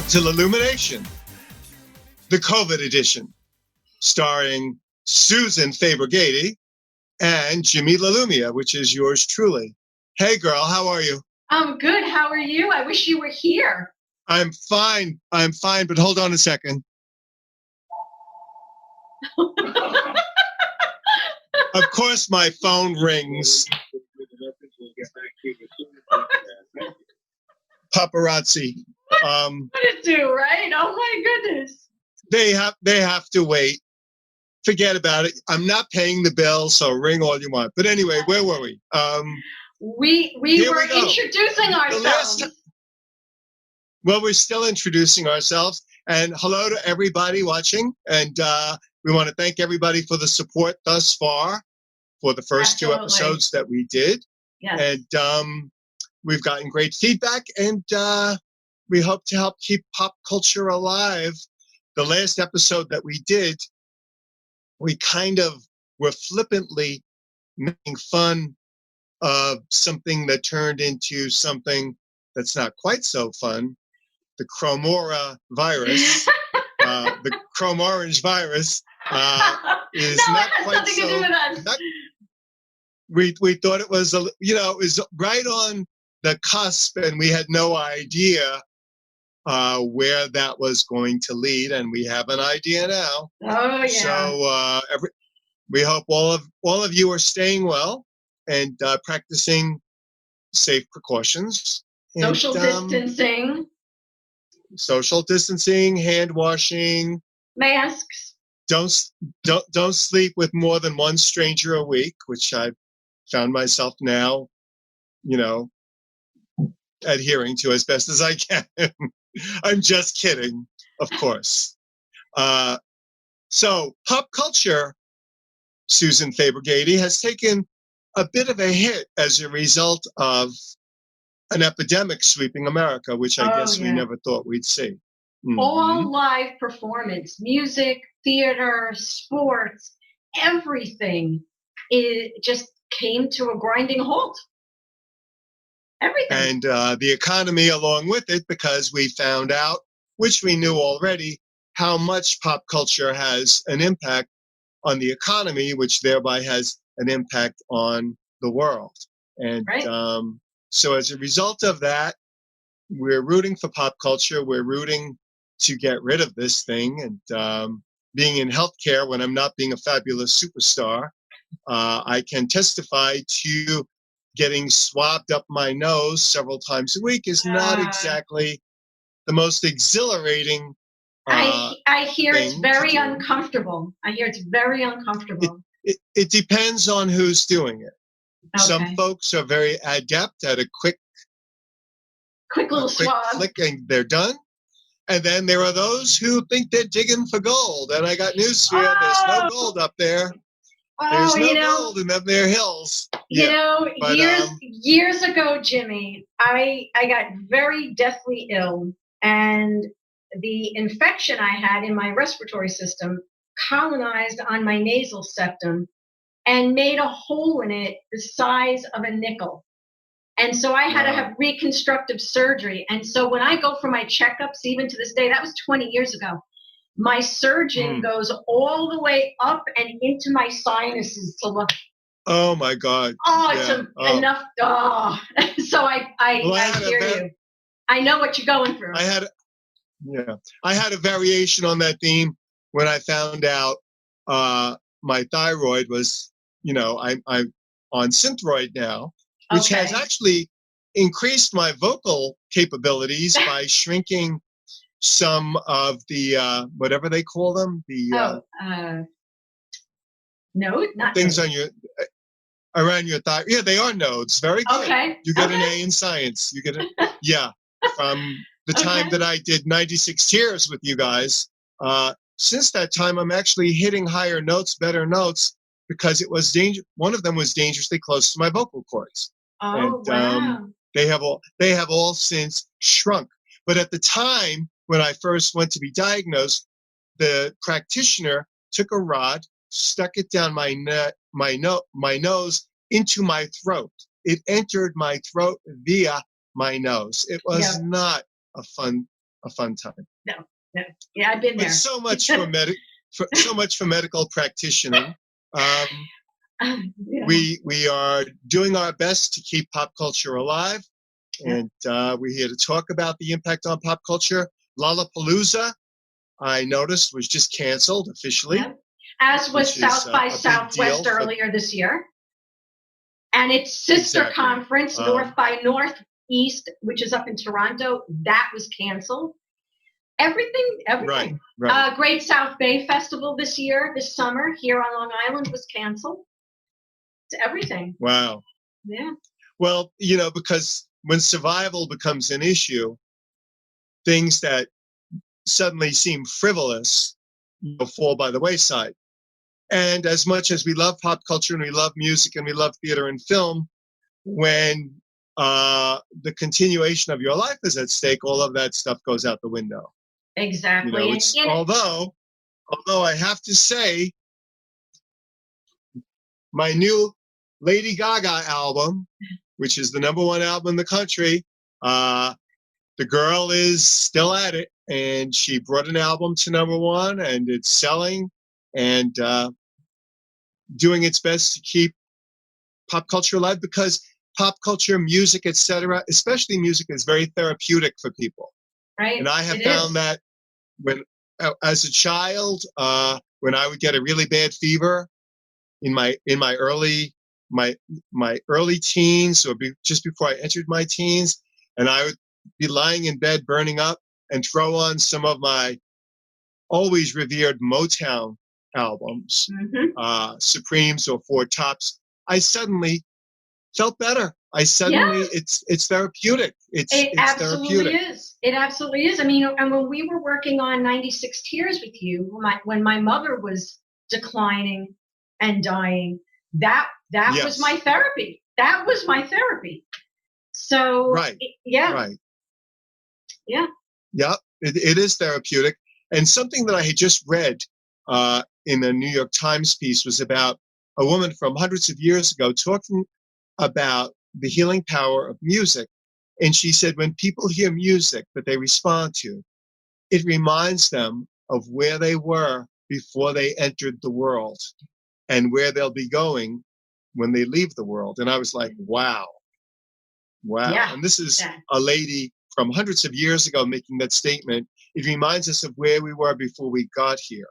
to LaLumiNation, the COVID edition, starring Susan Faber Gaide and Jimi LaLumia, which is yours truly. Hey, girl, how are you? I'm good. How are you? I wish you were here. I'm fine. But hold on a second. Of course, my phone rings. Paparazzi. What it do, right? Oh my goodness. They have to wait. Forget about it. I'm not paying the bill, so ring all you want. But anyway, where were we? We were introducing ourselves. Well, we're still introducing ourselves. And hello to everybody watching. And we want to thank everybody for the support thus far for the first two episodes that we did. Yes. And we've gotten great feedback, and we hope to help keep pop culture alive. The last episode that we did, we kind of were flippantly making fun of something that turned into something that's not quite so fun, the virus. The ChromeOrange virus is not quite so. We thought it was it was right on the cusp, and we had no idea where that was going to lead, and we have an idea now. Oh yeah. So we hope all of you are staying well and practicing safe precautions. Social distancing, hand washing, masks. Don't sleep with more than one stranger a week, which I've found myself now, adhering to as best as I can. I'm just kidding, of course. So pop culture, Susan Faber Gaide, has taken a bit of a hit as a result of an epidemic sweeping America, which I guess we never thought we'd see. Mm-hmm. All live performance, music, theater, sports, everything, it just came to a grinding halt. Everything. And the economy along with it, because we found out, which we knew already, how much pop culture has an impact on the economy, which thereby has an impact on the world. And so as a result of that, we're rooting for pop culture. We're rooting to get rid of this thing. And being in healthcare, when I'm not being a fabulous superstar, I can testify to getting swabbed up my nose several times a week is not exactly the most exhilarating. I hear it's very uncomfortable. It depends on who's doing it. Okay. Some folks are very adept at a quick little swab, flick, and they're done. And then there are those who think they're digging for gold. And I got news for you: there's no gold up there. There's no gold in them there hills. Years ago, Jimmy, I got very deathly ill, and the infection I had in my respiratory system colonized on my nasal septum and made a hole in it the size of a nickel. And so I had to have reconstructive surgery. And so when I go for my checkups, even to this day, that was 20 years ago, my surgeon goes all the way up and into my sinuses to look. Oh my God! Enough. Oh, so I hear you. I know what you're going through. I had a variation on that theme when I found out my thyroid was, I'm on Synthroid now, which has actually increased my vocal capabilities by shrinking some of the whatever they call them, things on your around your thigh. Yeah, they are nodes. Very good. Okay. You get an A in science. You get it. Yeah. From the time that I did 96 Tears with you guys, since that time I'm actually hitting higher notes, better notes, because it was one of them was dangerously close to my vocal cords. Oh, wow. They have all since shrunk. But at the time when I first went to be diagnosed, the practitioner took a rod, stuck it down my nose into my throat. It entered my throat via my nose. It was not a fun a fun time. No, no. Yeah, I've been But there. so much for medical practitioning. Yeah. We are doing our best to keep pop culture alive, and we're here to talk about the impact on pop culture. Lollapalooza, I noticed, was just canceled officially. Yeah. As was South by Southwest earlier this year. And its sister conference, North by Northeast, which is up in Toronto, that was canceled. Everything. Right. Great South Bay Festival this summer, here on Long Island, was canceled. It's everything. Wow. Yeah. Well, because when survival becomes an issue, things that suddenly seem frivolous fall by the wayside. And as much as we love pop culture and we love music and we love theater and film, when the continuation of your life is at stake, all of that stuff goes out the window. Exactly. Although I have to say, my new Lady Gaga album, which is the #1 album in the country, the girl is still at it, and she brought an album to #1, and it's selling and doing its best to keep pop culture alive, because pop culture, music, etc., especially music, is very therapeutic for people. Right. And I have found that when, as a child, when I would get a really bad fever in my early teens, or just before I entered my teens, and I would be lying in bed burning up and throw on some of my always revered Motown albums, Supremes or Four Tops, I suddenly felt better. It's therapeutic. It absolutely is. It absolutely is. I mean, and when we were working on 96 Tears with you, when my mother was declining and dying, that was my therapy. That was my therapy. So, Right. Yeah. Yep. It is therapeutic. And something that I had just read in a New York Times piece was about a woman from hundreds of years ago talking about the healing power of music. And she said, when people hear music that they respond to, it reminds them of where they were before they entered the world and where they'll be going when they leave the world. And I was like, wow. Yeah. And this is a lady from hundreds of years ago making that statement. It reminds us of where we were before we got here,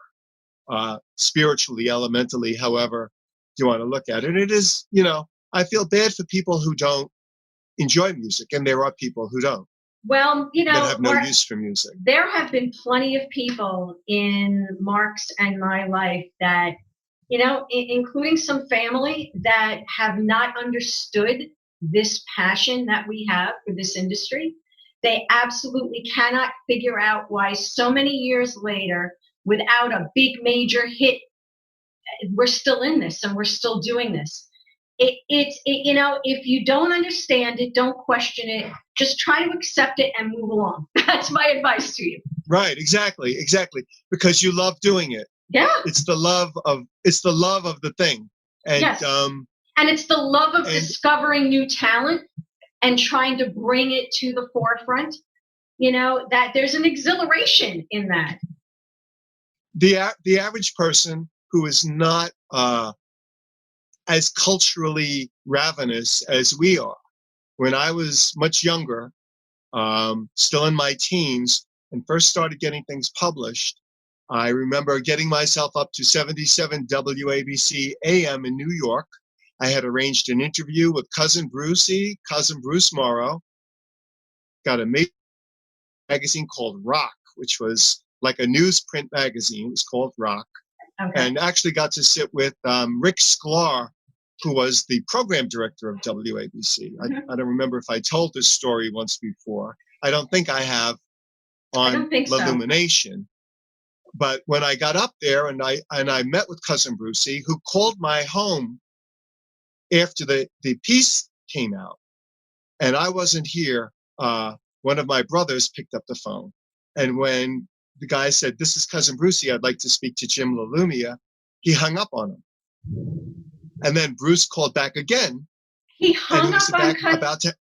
spiritually, elementally, however you want to look at it. And it is, I feel bad for people who don't enjoy music, and there are people who don't. Well, that have no use for music. There have been plenty of people in Mark's and my life that, including some family, that have not understood this passion that we have for this industry. They absolutely cannot figure out why so many years later, without a big major hit, we're still in this and we're still doing this. If you don't understand it, don't question it. Just try to accept it and move along. That's my advice to you. Right, exactly. Because you love doing it. Yeah. It's the love of the thing. And yes. And it's the love of discovering new talent and trying to bring it to the forefront. That there's an exhilaration in that. The average person who is not as culturally ravenous as we are. When I was much younger, still in my teens, and first started getting things published, I remember getting myself up to 77 WABC AM in New York. I had arranged an interview with Cousin Bruce Morrow, got a magazine called Rock, which was like a newsprint magazine. It was called Rock. Okay. And actually got to sit with Rick Sklar, who was the program director of WABC. I don't remember if I told this story once before. I don't think I have on LaLumiNation. But when I got up there and I met with Cousin Brucey, who called my home after the piece came out, and I wasn't here, one of my brothers picked up the phone. And when the guy said, "This is Cousin Brucey, I'd like to speak to Jim LaLumia," he hung up on him. And then Bruce called back again. He hung up on about to.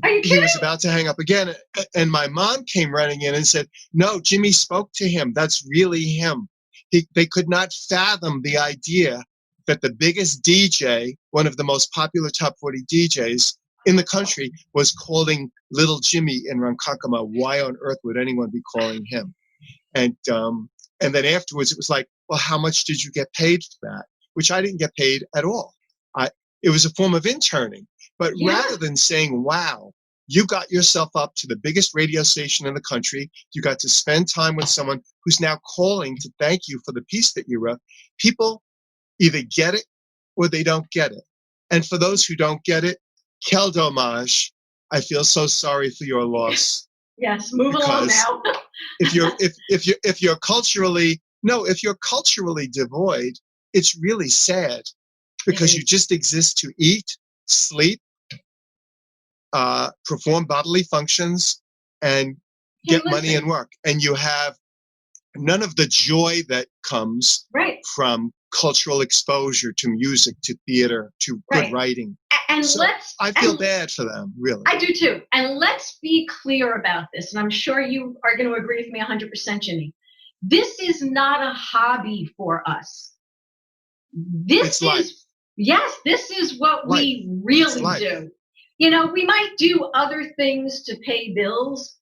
Are you He kidding? was about to hang up again, and my mom came running in and said, "No, Jimmy spoke to him. That's really him." They could not fathom the idea that the biggest DJ, one of the most popular top 40 DJs in the country, was calling little Jimmy in Ronkonkoma. Why on earth would anyone be calling him? And then afterwards, it was like, well, how much did you get paid for that? Which I didn't get paid at all. I, it was a form of interning. But Yeah. rather than saying, wow, you got yourself up to the biggest radio station in the country, you got to spend time with someone who's now calling to thank you for the piece that you wrote, people either get it or they don't get it. And for those who don't get it, quel dommage. I feel so sorry for your loss. Yes, move along now. if you're culturally devoid, it's really sad because you just exist to eat, sleep, perform bodily functions, and get money and work, and you have none of the joy that comes from cultural exposure to music, to theater, to good writing. And so I feel bad for them, really. I do too. And let's be clear about this. And I'm sure you are going to agree with me 100%, Jimmy. This is not a hobby for us. This is what we really do. You know, we might do other things to pay bills,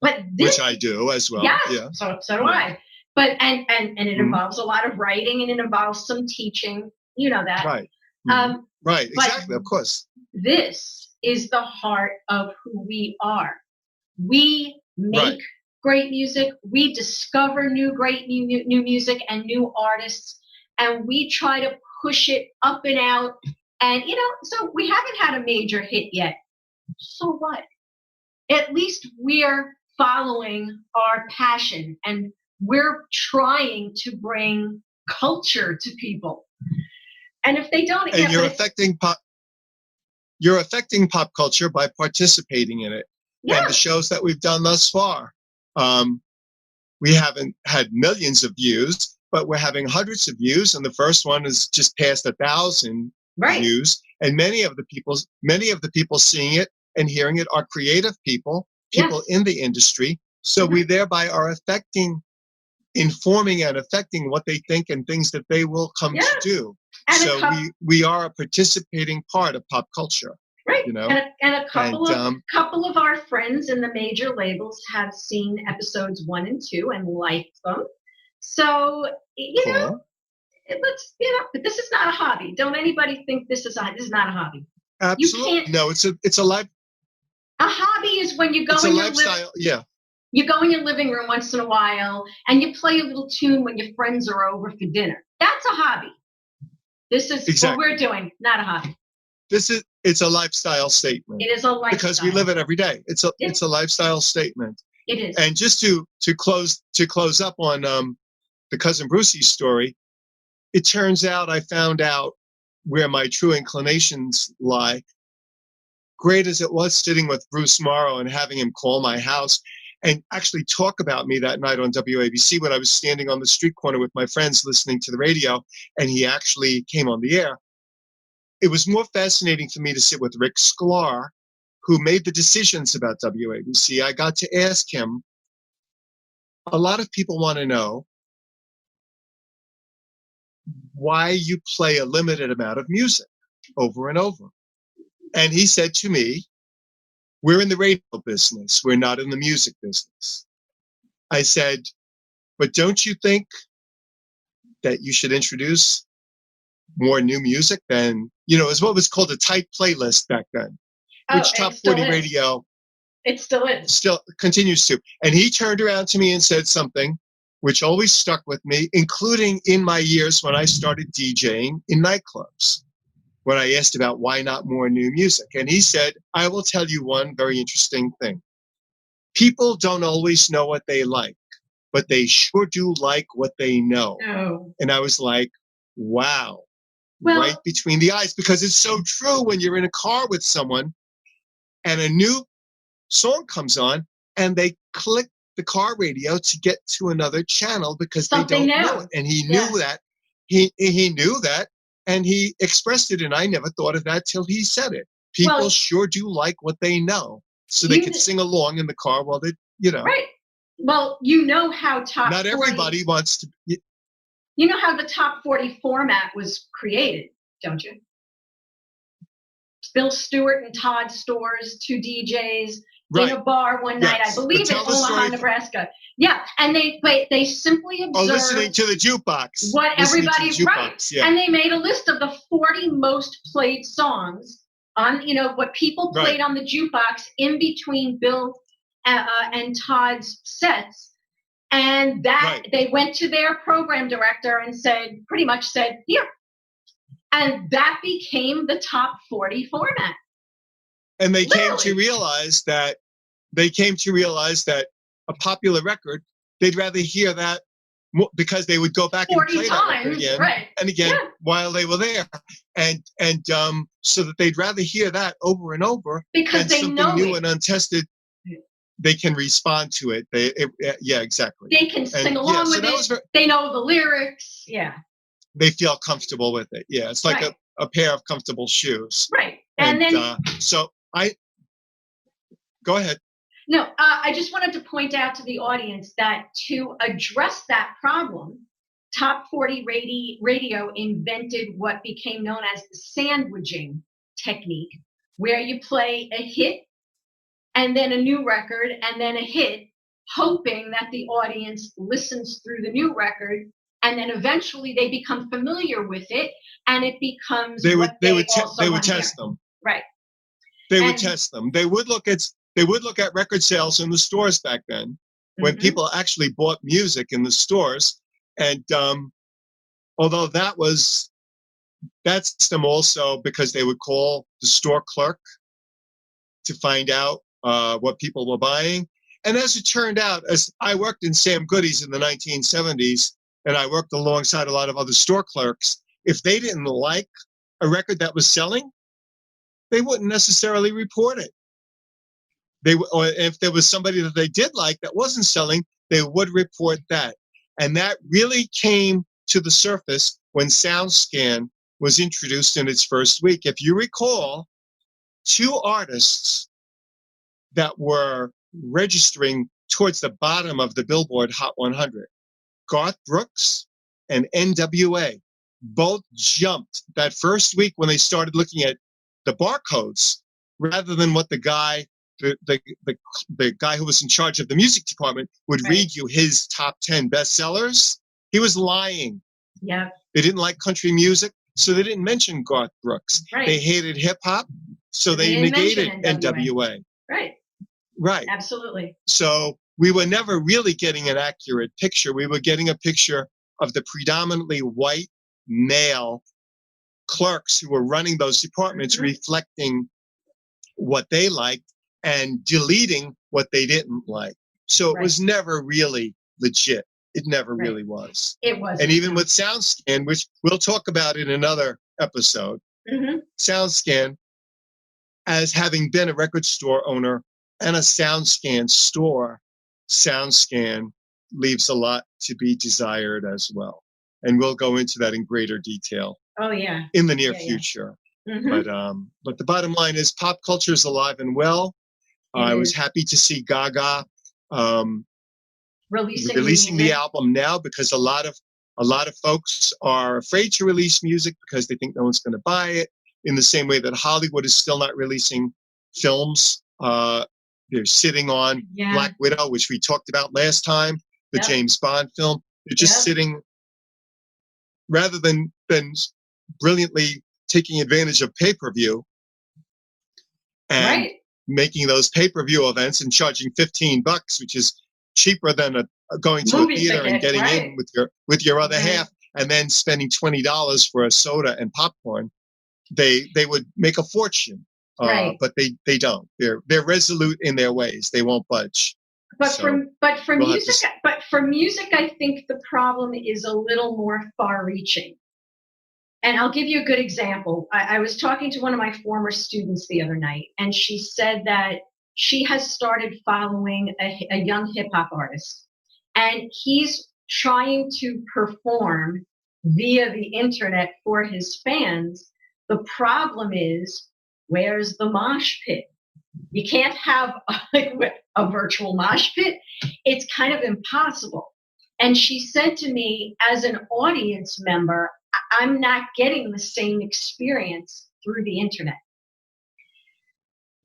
but this, which I do as well. Yes, yeah. So do I. But and it involves a lot of writing, and it involves some teaching. You know that. Right. Right, exactly, of course. This is the heart of who we are. We make great music. We discover great new music and new artists, and we try to push it up and out. And, so we haven't had a major hit yet. So what? At least we're following our passion, and we're trying to bring culture to people. And if they don't, and you're affecting pop culture by participating in it. Yeah. And the shows that we've done thus far, we haven't had millions of views, but we're having hundreds of views. And the first one is just past 1,000 views. And many of the people seeing it and hearing it are creative people in the industry. So we thereby are informing and affecting what they think and things that they will come to do. And so we are a participating part of pop culture. Right. And a couple of our friends in the major labels have seen episodes 1 and 2 and liked them. So, but this is not a hobby. Don't anybody think this is not a hobby. Absolutely. No, it's a life. A hobby is when you go in your lifestyle. You go in your living room once in a while and you play a little tune when your friends are over for dinner. That's a hobby. This is what we're doing, not a hobby. It's a lifestyle statement. It is a lifestyle. Because we live it every day. It's a lifestyle statement. It is. And just to close up on the Cousin Brucey story, it turns out I found out where my true inclinations lie. Great as it was sitting with Bruce Morrow and having him call my house and actually talk about me that night on WABC when I was standing on the street corner with my friends listening to the radio, and he actually came on the air. It was more fascinating for me to sit with Rick Sklar, who made the decisions about WABC. I got to ask him, a lot of people want to know why you play a limited amount of music over and over. And he said to me, we're in the radio business. We're not in the music business. I said, but don't you think that you should introduce more new music than, is what was called a tight playlist back then, which Top 40 Radio. It still is. Still continues to. And he turned around to me and said something which always stuck with me, including in my years when I started DJing in nightclubs, when I asked about why not more new music. And he said, I will tell you one very interesting thing. People don't always know what they like, but they sure do like what they know. Oh. And I was like, wow, right between the eyes, because it's so true when you're in a car with someone and a new song comes on and they click the car radio to get to another channel because they don't know it. And he knew that. He knew that. And he expressed it, and I never thought of that till he said it. people sure do like what they know, so they could sing along in the car while they, Right. Well, you know how top not 40, everybody wants to. You know how the top 40 format was created, don't you? Bill Stewart and Todd Stores, two DJs in a bar one night, I believe in Omaha, Nebraska. Yeah, and they simply observed listening to the jukebox. What everybody right, yeah. And they made a list of the 40 most played songs on, what people played on the jukebox in between Bill and Todd's sets. And that they went to their program director and pretty much said, here. And that became the top 40 format. And they came to realize that a popular record, they'd rather hear that because they would go back and play that record again and again while they were there. And so that they'd rather hear that over and over because they something know new and untested. They can respond to it. Yeah, exactly. They can sing along with it. They know the lyrics. Yeah. They feel comfortable with it. Yeah, it's like a pair of comfortable shoes. Right. And then, so go ahead. No, I just wanted to point out to the audience that to address that problem, Top 40 Radio invented what became known as the sandwiching technique, where you play a hit and then a new record and then a hit, hoping that the audience listens through the new record, and then eventually they become familiar with it, and it becomes they would test them. Right. They would test them. They would look at record sales in the stores back then, when people actually bought music in the stores, and although that's them also because they would call the store clerk to find out what people were buying. And as it turned out, as I worked in Sam Goody's in the 1970s, and I worked alongside a lot of other store clerks, if they didn't like a record that was selling, they wouldn't necessarily report it. Or if there was somebody that they did like that wasn't selling, they would report that. And that really came to the surface when SoundScan was introduced in its first week. If you recall, two artists that were registering towards the bottom of the Billboard Hot 100, Garth Brooks and NWA, both jumped that first week when they started looking at the barcodes rather than what the guy who was in charge of the music department would read you his top 10 bestsellers. He was lying. Yeah. They didn't like country music, so they didn't mention Garth Brooks. They hated hip hop, so they negated NWA. Right. Absolutely. So we were never really getting an accurate picture. We were getting a picture of the predominantly white male clerks who were running those departments, reflecting what they liked and deleting what they didn't like. So it was never really legit. It never really was. It was. And even with SoundScan, which we'll talk about in another episode, SoundScan, as having been a record store owner and a SoundScan store, SoundScan leaves a lot to be desired as well. And we'll go into that in greater detail. Oh, yeah. In the near future. But the bottom line is pop culture is alive and well. I was happy to see Gaga releasing the album now, because a lot of folks are afraid to release music because they think no one's going to buy it. In the same way that Hollywood is still not releasing films. They're sitting on Black Widow, which we talked about last time, the James Bond film. They're just sitting, rather than brilliantly taking advantage of pay-per-view and making those pay-per-view events and charging $15, which is cheaper than going to a theater and getting in with your other half, and then spending $20 for a soda and popcorn. They would make a fortune, but they don't. They're resolute in their ways. They won't budge. But for music, I think the problem is a little more far-reaching. And I'll give you a good example. I was talking to one of my former students the other night, and she said that she has started following a young hip hop artist, and he's trying to perform via the internet for his fans. The problem is Where's the mosh pit? You can't have a virtual mosh pit. It's kind of impossible. And she said to me, as an audience member, I'm not getting the same experience through the internet.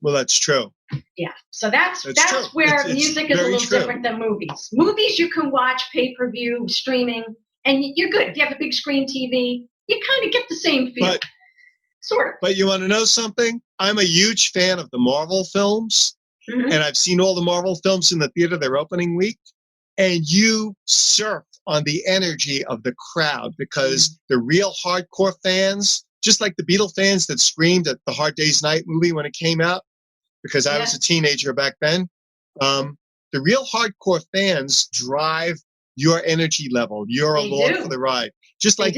Well, that's true. Yeah. So that's true. where it's music is a little different than movies. Movies you can watch pay-per-view, streaming, and you're good. If you have a big screen TV, you kind of get the same feel. Sort of. But you want to know something? I'm a huge fan of the Marvel films, and I've seen all the Marvel films in the theater their opening week, and you surf on the energy of the crowd because the real hardcore fans, just like the Beatle fans that screamed at the Hard Day's Night movie when it came out, because I was a teenager back then, the real hardcore fans drive your energy level. You're along for the ride. Just like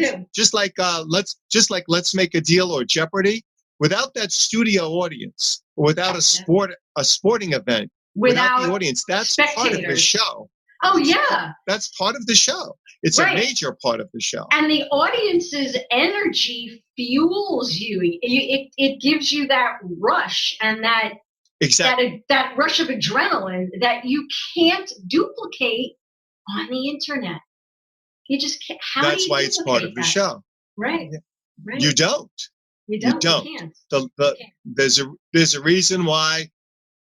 Let's Make a Deal or Jeopardy. Without that studio audience, without a sporting event, without the audience, that's part of the show. Oh yeah, that's part of the show. It's a major part of the show. And the audience's energy fuels you. It gives you that rush and that rush of adrenaline that you can't duplicate on the internet. You just can't. That's why it's part of the show. Right. Right. You don't. You don't. You can't. There's a reason why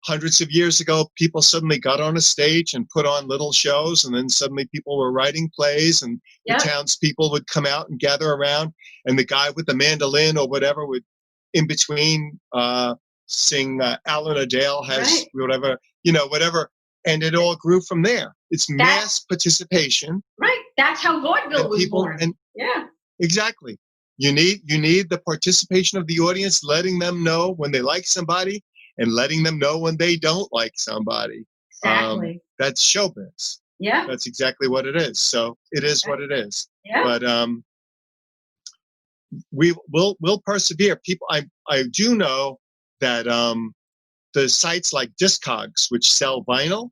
hundreds of years ago people suddenly got on a stage and put on little shows, and then suddenly people were writing plays, and the townspeople would come out and gather around, and the guy with the mandolin or whatever would, in between, sing Alan Adele has whatever, and it all grew from there. It's mass participation. Right. That's how vaudeville was born. Exactly. You need the participation of the audience, letting them know when they like somebody and letting them know when they don't like somebody. Exactly. That's showbiz. Yeah. That's exactly what it is. So it is what it is. Yeah. But we'll persevere. People, I do know that the sites like Discogs, which sell vinyl,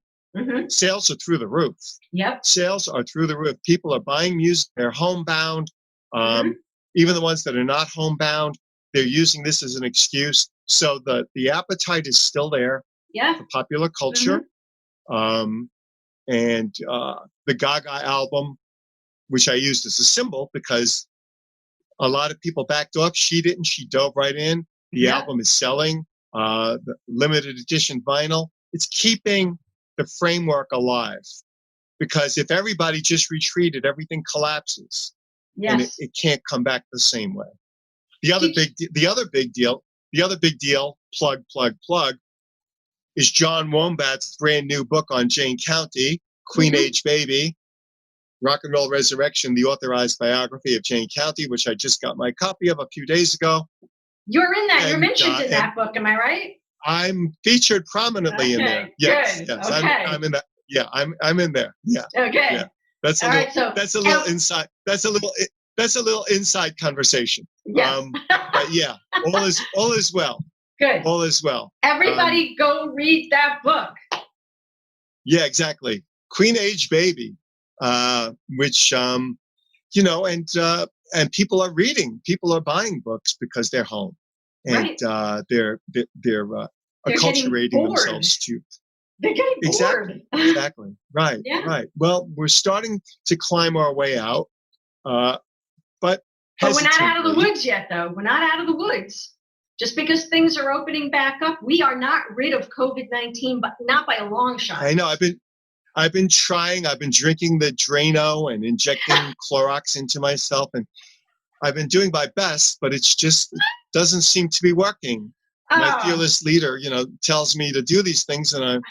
sales are through the roof. Yep. Sales are through the roof. People are buying music. They're homebound. Even the ones that are not homebound, they're using this as an excuse. So the appetite is still there for popular culture. And the Gaga album, which I used as a symbol because a lot of people backed off. She didn't. She dove right in. The album is selling. The limited edition vinyl. It's keeping the framework alive. Because if everybody just retreated, everything collapses. And it can't come back the same way. The other big deal, plug, is John Wombat's brand new book on Jane County, Queen Age Baby, Rock and Roll Resurrection, the authorized biography of Jane County, which I just got my copy of a few days ago. You're in that. You're mentioned in that book, am I right? I'm featured prominently in there. Yes, good. yes. Okay. I'm in that. Yeah, I'm in there. Yeah. Okay. Yeah. That's a little inside conversation. Yes. But yeah, all is well. Good. All is well. Everybody go read that book. Yeah, exactly. Queen Age Baby, which and people are reading. People are buying books because they're home, and they're acculturating themselves too. They're getting bored. Exactly. Right. Yeah. Right. Well, we're starting to climb our way out, but we're not out of the woods yet, though. We're not out of the woods. Just because things are opening back up, we are not rid of COVID-19, but not by a long shot. I know. I've been trying. I've been drinking the Drano and injecting Clorox into myself, and I've been doing my best, but it doesn't seem to be working. My fearless leader, tells me to do these things, and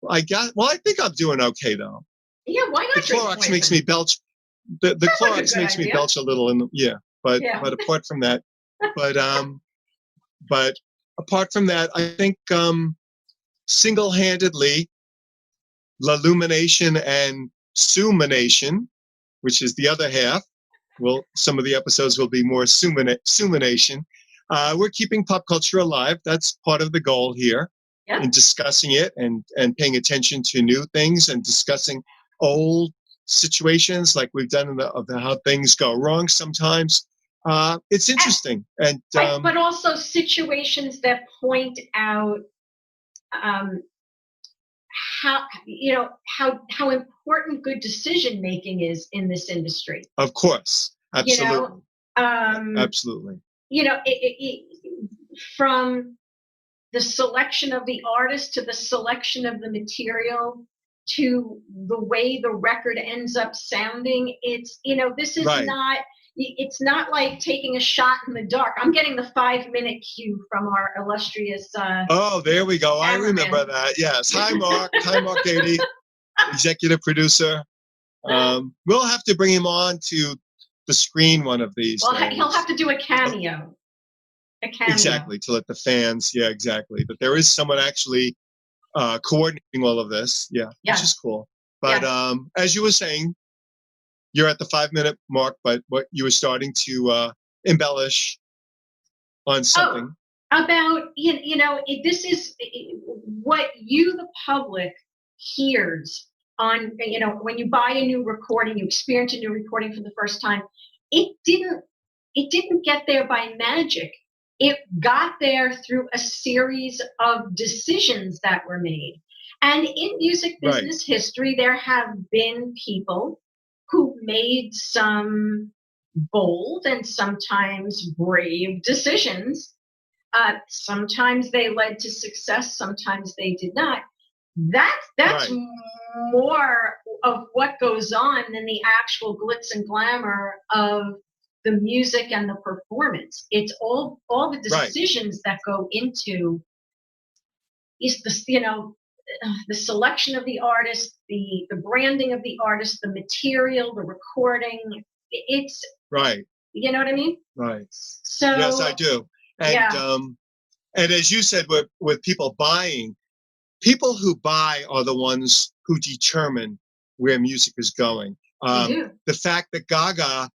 I think I'm doing okay though. Yeah, why not? The Clorox makes me belch. The Clorox makes me belch a little, but apart from that, but apart from that, I think single-handedly, LaLumiNation and Sumination, which is the other half. Well, some of the episodes will be more Sumination. We're keeping pop culture alive. That's part of the goal here in discussing it and paying attention to new things and discussing old situations like we've done of how things go wrong sometimes. It's interesting, and but also situations that point out um, how important good decision making is in this industry. of course, absolutely, Um, absolutely, from the selection of the artist to the selection of the material to the way the record ends up sounding. It's this is right. not. It's not like taking a shot in the dark. I'm getting the 5-minute cue from our illustrious Oh, there we go. I remember cameraman. that. Yes. Hi, Mark. Hi, Mark Gaide, executive producer. We'll have to bring him on to the screen one of these Well, he'll have days. to do a cameo. A cameo. Exactly, to let the fans. Yeah, exactly. But there is someone actually coordinating all of this. Yeah, which is Yes. cool. But Yes. as you were saying, you're at the 5-minute mark, but what you were starting to embellish on Oh, something. about this is what you, the public, hears on when you buy a new recording, you experience a new recording for the first time. It didn't get there by magic. It got there through a series of decisions that were made. And in music Right. business history, there have been people who made some bold and sometimes brave decisions. Sometimes they led to success, sometimes they did not. That's Right. more of what goes on than the actual glitz and glamour of the music and the performance. It's all the Right. decisions that go into is the selection of the artist, the branding of the artist, the material, the recording. It's Right. you know what I mean? Right. So Yes, I do. yeah, And as you said, with people buying, people who buy are the ones who determine where music is going. they do. The fact that Gaga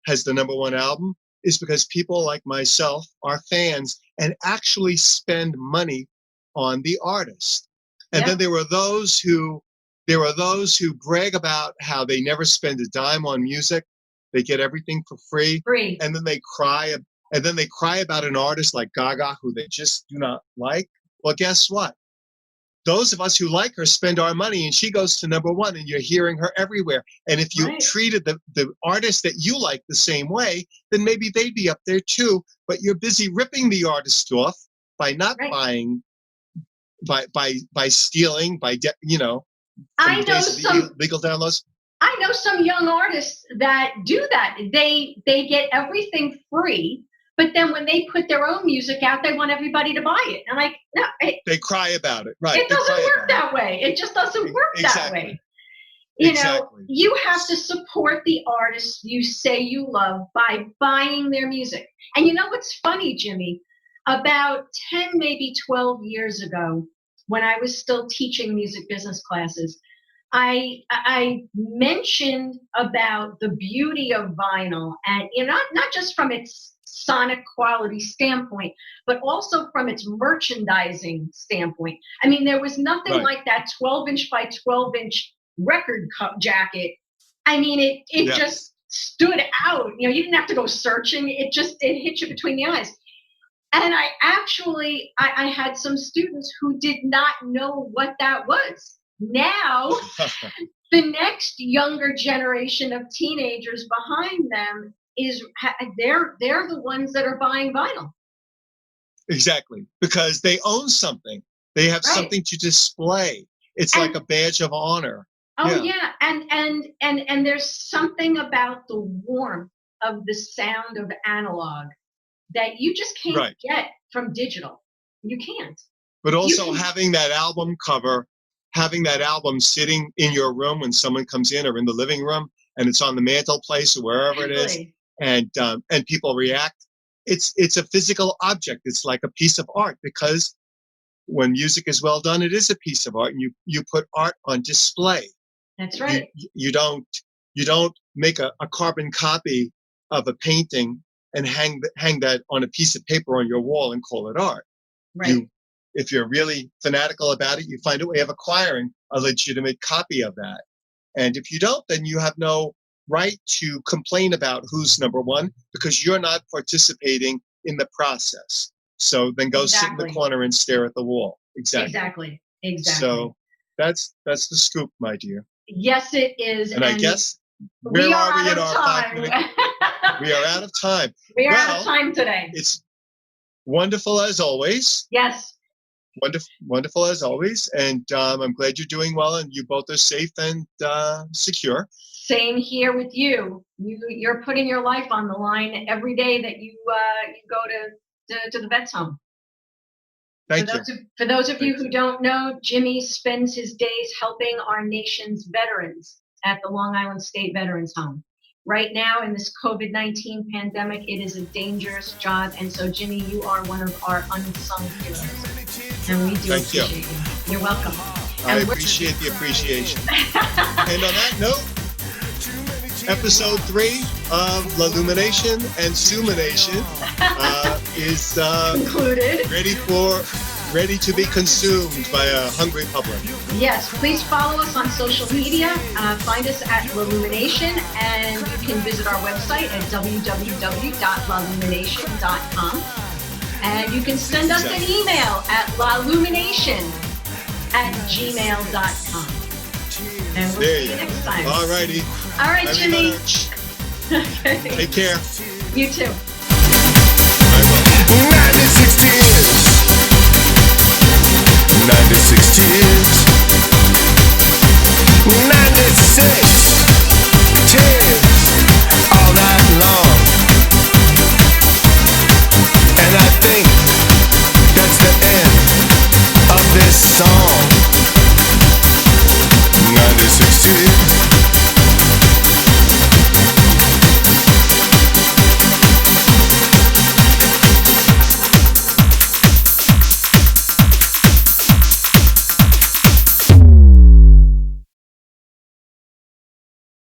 has the #1 album is because people like myself are fans and actually spend money on the artist. And Yeah. then there are those who brag about how they never spend a dime on music. They get everything for free. Free. And then they cry about an artist like Gaga who they just do not like. Well, guess what? Those of us who like her spend our money and she goes to #1 and you're hearing her everywhere. And if you Right. treated the artist that you like the same way, then maybe they'd be up there too. But you're busy ripping the artist off by not Right. buying, by stealing, from I the know days of the illegal downloads. I know some young artists that do that. They get everything free, but then when they put their own music out, they want everybody to buy it. I'm like, no, They cry about it. Right. it They doesn't cry work about it. that way. It just doesn't work that Exactly. way. Exactly. You have to support the artists you say you love by buying their music. And you know what's funny, Jimmy? About 10, maybe 12 years ago, when I was still teaching music business classes, I mentioned about the beauty of vinyl, and not just from its sonic quality standpoint, but also from its merchandising standpoint. I mean, there was nothing Right. like that 12-inch by 12-inch record jacket. I mean, it Yeah. just stood out. You didn't have to go searching. It hit you between the eyes. And I had some students who did not know what that was. Now, the next younger generation of teenagers behind them they're the ones that are buying vinyl. Exactly. Because they own something. They have Right. something to display. It's like a badge of honor. Oh Yeah. and there's something about the warmth of the sound of analog that you just can't Right. get from digital. You can't. But also can- having that album cover, having that album sitting in your room when someone comes in or in the living room and it's on the mantelpiece or wherever it is, Exactly. and people react. It's a physical object. It's like a piece of art because when music is well done, it is a piece of art, and you put art on display. That's You right. you don't you don't make a carbon copy of a painting and hang that on a piece of paper on your wall and call it art. Right. If you're really fanatical about it, you find a way of acquiring a legitimate copy of that. And if you don't, then you have no right to complain about who's number one because you're not participating in the process. So then go sit in the corner and stare at the wall. Exactly. So that's the scoop, my dear. Yes, it is. And I guess where are we in our 5 minutes? We are out of time. We are out of time today. It's wonderful as always. Yes. Wonderful as always. And I'm glad you're doing well and you both are safe and secure. Same here with you. You're putting your life on the line every day that you go to the vet's home. Thank you. For those of you who don't know, Jimi spends his days helping our nation's veterans at the Long Island State Veterans Home. Right now, in this COVID-19 pandemic, it is a dangerous job. And so, Jimi, you are one of our unsung heroes. And we do appreciate you. You're welcome. I appreciate the appreciation. And on that note, episode 3 of LaLumiNation and SumaNation is concluded. Ready to be consumed by a hungry public. Yes, please follow us on social media. Find us at LaLumiNation, and you can visit our website at www.lalumination.com. And you can send us an email at lalumination@gmail.com. And we'll see you next time. All righty. All right, Jimi. Okay. Take care. You too. 96 tears. 96 tears. 96 tears. All night long. And I think that's the end of this song. 96 tears.